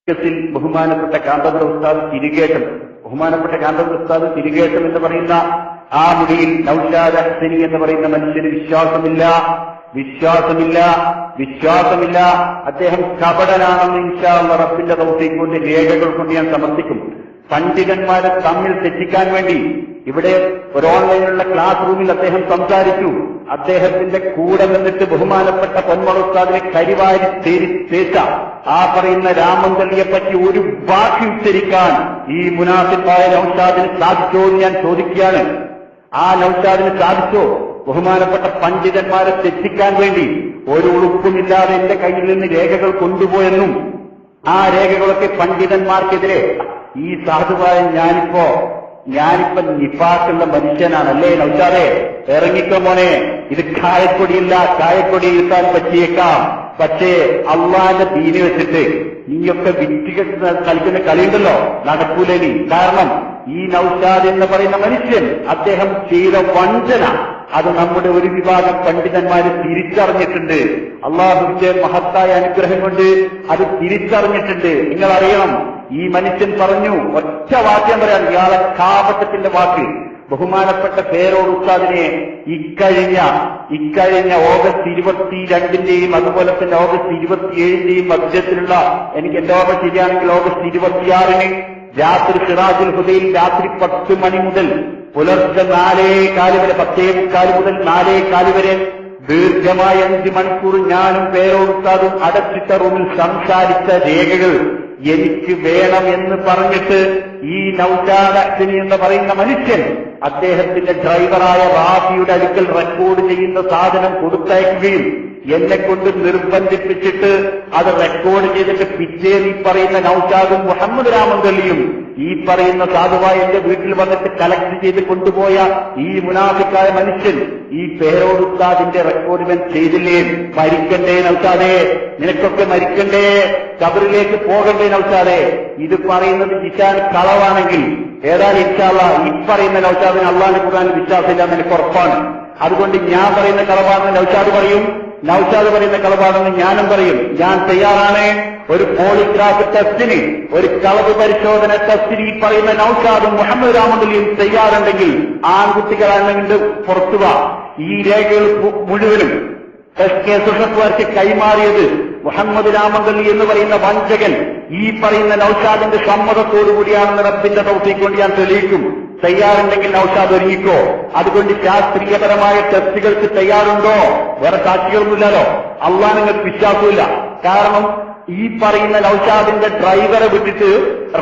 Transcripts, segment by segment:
ബഹുമാനപ്പെട്ട കാന്തപുര ഉസ്താദ് തിരികേറ്റം എന്ന് പറയുന്ന ആ മുടിയിൽ നൗഷാദ് ഹസനി എന്ന് പറയുന്ന മനുഷ്യന് വിശ്വാസമില്ല. അദ്ദേഹം കപടനാണെന്ന് ഇൻഷാ അല്ലാഹ് റബ്ബിന്റെ തൗഫീഖ് കൊണ്ട് രേഖകൾ കൊണ്ട് ഞാൻ സമർത്ഥിക്കും. പണ്ഡിതന്മാരെ തമ്മിൽ തെറ്റിക്കാൻ വേണ്ടി ഇവിടെ ഒരു ഓൺലൈനിലുള്ള ക്ലാസ് റൂമിൽ അദ്ദേഹം സംസാരിച്ചു. അദ്ദേഹത്തിന്റെ കൂടെ നിന്നിട്ട് ബഹുമാനപ്പെട്ട പൊന്മള ഉസ്താദിനെ കരിവാരി തേച്ച ആ പറയുന്ന രാമന്തളിയെ പറ്റി ഒരു വാക്ക് ഉച്ചരിക്കാൻ ഈ മുനാഫിഖായ നൗഷാദിന് സാധിച്ചോ എന്ന് ഞാൻ ചോദിക്കുകയാണ്. ആ നൗഷാദിന് സാധിച്ചോ? ബഹുമാനപ്പെട്ട പണ്ഡിതന്മാരെ തെറ്റിക്കാൻ വേണ്ടി ഒരു ഉളുപ്പുമില്ലാതെ എന്റെ കയ്യിൽ നിന്ന് രേഖകൾ കൊണ്ടുപോയെന്നും ആ രേഖകളൊക്കെ പണ്ഡിതന്മാർക്കെതിരെ ഈ സാധുവായ ഞാനിപ്പോ നിഫാക്കുള്ള മനുഷ്യനാണല്ലേ നൗഷാദേ, ഇറങ്ങിക്കോ മോനെ, ഇത് കായക്കൊടി ഇരുത്താൻ പറ്റിയേക്കാം. പക്ഷേ അള്ളാന്റെ ദീന് വെച്ചിട്ട് നീയൊക്കെ വിറ്റുകെട്ട് കളിക്കുന്ന കളിയുണ്ടല്ലോ, നടക്കൂലനി. കാരണം ഈ നൗഷാദ് എന്ന് പറയുന്ന മനുഷ്യൻ അദ്ദേഹം ചെയ്ത വഞ്ചന അത് നമ്മുടെ ഒരു വിഭാഗം പണ്ഡിതന്മാര് തിരിച്ചറിഞ്ഞിട്ടുണ്ട്. അള്ളാഹുവിന്റെ മഹത്തായ അനുഗ്രഹം കൊണ്ട് അത് തിരിച്ചറിഞ്ഞിട്ടുണ്ട്. നിങ്ങൾ അറിയണം, ഈ മനുഷ്യൻ പറഞ്ഞു, ഒറ്റ വാക്യം പറയാൻ, ഇയാളെ കാപട്ടത്തിന്റെ വാക്ക്. ബഹുമാനപ്പെട്ട പേരോട് ഉസ്താദിനെ ഇക്കഴിഞ്ഞ ഓഗസ്റ്റ് 22-ന്റെയും അതുപോലെ തന്നെ ഓഗസ്റ്റ് 27-ന്റെയും മധ്യത്തിലുള്ള, എനിക്ക് എന്റെ ഓർമ്മ ശരിയാണെങ്കിൽ ഓഗസ്റ്റ് 26-ന് രാത്രി സിറാജുൽ ഹുദയിൽ രാത്രി 10 മണി മുതൽ പുലർച്ചെ 4:15 വരെ, 10:15 മുതൽ 4:15 വരെ ദീർഘമായ 5 മണിക്കൂർ ഞാനും പേരോട് ഉസ്താദും അടച്ചിട്ട റൂമിൽ സംസാരിച്ച രേഖകൾ എനിക്ക് വേണം എന്ന് പറഞ്ഞിട്ട് ഈ നൗഷാദ് ഹസനി എന്ന് പറയുന്ന മനുഷ്യൻ അദ്ദേഹത്തിന്റെ ഡ്രൈവറായ റാഫിയുടെ അടുക്കൽ റെക്കോർഡ് ചെയ്യുന്ന സാധനം കൊടുത്തയക്കുകയും എന്നെ കൊണ്ട് നിർബന്ധിപ്പിച്ചിട്ട് അത് റെക്കോർഡ് ചെയ്തിട്ട് പിറ്റേന്ന് ഈ പറയുന്ന നൗഷാദും മുഹമ്മദ് രാമന്തള്ളിയും ഈ പറയുന്ന സാധുവായ എന്റെ വീട്ടിൽ വന്നിട്ട് കളക്ട് ചെയ്ത് കൊണ്ടുപോയ ഈ മുനാഫിക്കായ മനുഷ്യൻ ഈ പേരോട് ഉസ്താദിന്റെ റെക്കോർഡ് ചെയ്തില്ലേ? മരിക്കണ്ടേ നൗഷാദേ, നിനക്കൊക്കെ മരിക്കണ്ടേ, ഖബറിലേക്ക് പോകണ്ടേ നൗഷാദേ? ഇത് പറയുന്നത് ജിഷാൻ കളവാണെങ്കിൽ ഏതായാലും ഇൻഷാ അല്ലാഹ് ഈ പറയുന്ന നൗഷാദിന് അള്ളാഹുവിന്റെ ഖുർആനിൽ വിശ്വാസമില്ല എന്ന് എനിക്ക് ഉറപ്പാണ്. അതുകൊണ്ട് ഞാൻ പറയുന്ന കളവാണെന്ന് നൗഷാദ് പറയും, നൗഷാദ് പറയുന്ന കളവാണെന്ന് ഞാനും പറയും. ഞാൻ തയ്യാറാണ് ഒരു പോളിഗ്രാഫ് ടെസ്റ്റിന്, ഒരു കളവ് പരിശോധന ടെസ്റ്റിന് ഈ പറയുന്ന നൗഷാദും മുഹമ്മദ് രാമന്തള്ളിയും തയ്യാറുണ്ടെങ്കിൽ ആൺകുട്ടികളാണെങ്കിൽ പുറത്തുക. ഈ രേഖകൾ മുഴുവനും SK കൈമാറിയത് മുഹമ്മദ് രാമന്തള്ളി എന്ന് പറയുന്ന വഞ്ചകൻ ഈ പറയുന്ന നൗഷാദിന്റെ സമ്മതത്തോടുകൂടിയാണെന്ന് റബ്ബിന്റെ തൗഫീഖ് കൊണ്ട് ഞാൻ തെളിയിക്കും. തയ്യാറുണ്ടെങ്കിൽ നൗഷാദ് ഒരുങ്ങിക്കോ. അതുകൊണ്ട് ശാസ്ത്രീയപരമായ ടെസ്റ്റുകൾക്ക് തയ്യാറുണ്ടോ? വേറെ സാക്ഷികളൊന്നുമില്ലല്ലോ, അള്ളാഹ് നിങ്ങൾക്ക് വിശ്വാസമില്ല. കാരണം ഈ പറയുന്ന നൗഷാദിന്റെ ഡ്രൈവറെ വിട്ടിട്ട്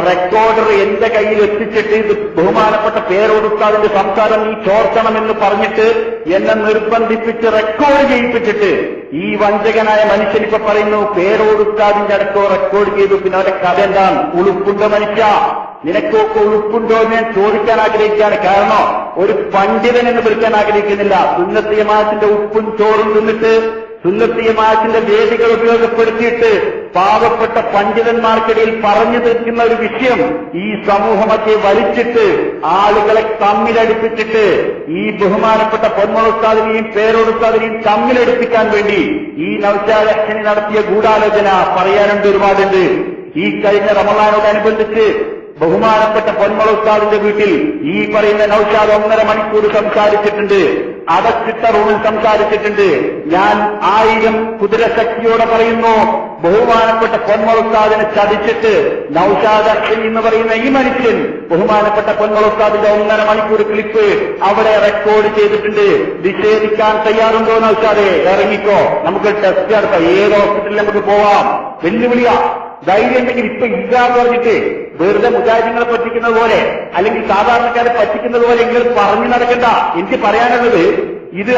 റെക്കോർഡർ എന്റെ കയ്യിൽ എത്തിച്ചിട്ട് ഇത് ബഹുമാനപ്പെട്ട പേരോട് ഉസ്താദിന്റെ സംസാരം നീ ചോർത്തണമെന്ന് പറഞ്ഞിട്ട് എന്നെ നിർബന്ധിപ്പിച്ച് റെക്കോർഡ് ചെയ്യിപ്പിച്ചിട്ട് ഈ വഞ്ചകനായ മനുഷ്യൻ ഇപ്പൊ പറയുന്നു പേരോട് ഉസ്താദിന്റെ അടക്കോ റെക്കോർഡ് ചെയ്തു. പിന്നെ അവന്റെ കഥ എന്താണ്? ഉളുപ്പുണ്ടോ മനുഷ്യ? നിനക്കൊക്കെ ഉളുപ്പുണ്ടോ എന്ന് ഞാൻ ചോദിക്കാൻ ആഗ്രഹിക്കുകയാണ്. കാരണം ഒരു പണ്ഡിതൻ എന്ന് വിളിക്കാൻ ആഗ്രഹിക്കുന്നില്ല. സുന്നത്ത് ജമാഅത്തിന്റെ ഉപ്പും ചോറും തിന്നിട്ട് സുന്നത്ത് ജമാഅത്തിന്റെ വേദികൾ ഉപയോഗപ്പെടുത്തിയിട്ട് പാവപ്പെട്ട പണ്ഡിതന്മാർക്കിടയിൽ പറഞ്ഞു തീർക്കുന്ന ഒരു വിഷയം ഈ സമൂഹമൊക്കെ വലിച്ചിട്ട് ആളുകളെ തമ്മിലടുപ്പിച്ചിട്ട് ഈ ബഹുമാനപ്പെട്ട പൊന്മള ഉസ്താദിനെയും പേരോട് ഉസ്താദിനെയും തമ്മിലടുപ്പിക്കാൻ വേണ്ടി ഈ നൗഷാദ് ഹസനി നടത്തിയ ഗൂഢാലോചന പറയാനുണ്ട്, ഒരുപാടുണ്ട്. ഈ കഴിഞ്ഞ റമളാനോടനുബന്ധിച്ച് ബഹുമാനപ്പെട്ട പൊന്മള ഉസ്താദിന്റെ വീട്ടിൽ ഈ പറയുന്ന നൗഷാദ് 1.5 മണിക്കൂർ സംസാരിച്ചിട്ടുണ്ട്. അടച്ചിട്ട റൂമിൽ സംസാരിച്ചിട്ടുണ്ട്. ഞാൻ 1000 കുതിരശക്തിയോടെ പറയുന്നു, ബഹുമാനപ്പെട്ട പൊന്മള ഉസ്താദിനെ ചതിച്ചിട്ട് നൗഷാദ് ഹസനി എന്ന് പറയുന്ന ഈ മനുഷ്യൻ ബഹുമാനപ്പെട്ട പൊന്മള ഉസ്താദിന്റെ 1.5 മണിക്കൂർ ക്ലിപ്പ് അവിടെ റെക്കോർഡ് ചെയ്തിട്ടുണ്ട്. നിഷേധിക്കാൻ തയ്യാറുണ്ടോ നൗഷാദേ? ഇറങ്ങിക്കോ, നമുക്ക് ടെസ്റ്റ് നടത്താം. ഏത് ഹോസ്പിറ്റലിൽ നമുക്ക് പോവാം. വെല്ലുവിളിയാ. ധൈര്യം ഉണ്ടെങ്കിൽ ഇപ്പൊ ഇല്ലാന്ന് പറഞ്ഞിട്ട് വെറുതെ മുജാഹിദീങ്ങളെ പറ്റിക്കുന്നത് പോലെ അല്ലെങ്കിൽ സാധാരണക്കാരെ പറ്റിക്കുന്നത് പോലെ നിങ്ങൾ പറഞ്ഞു നടക്കണ്ട. എനിക്ക് പറയാനുള്ളത് ഇത്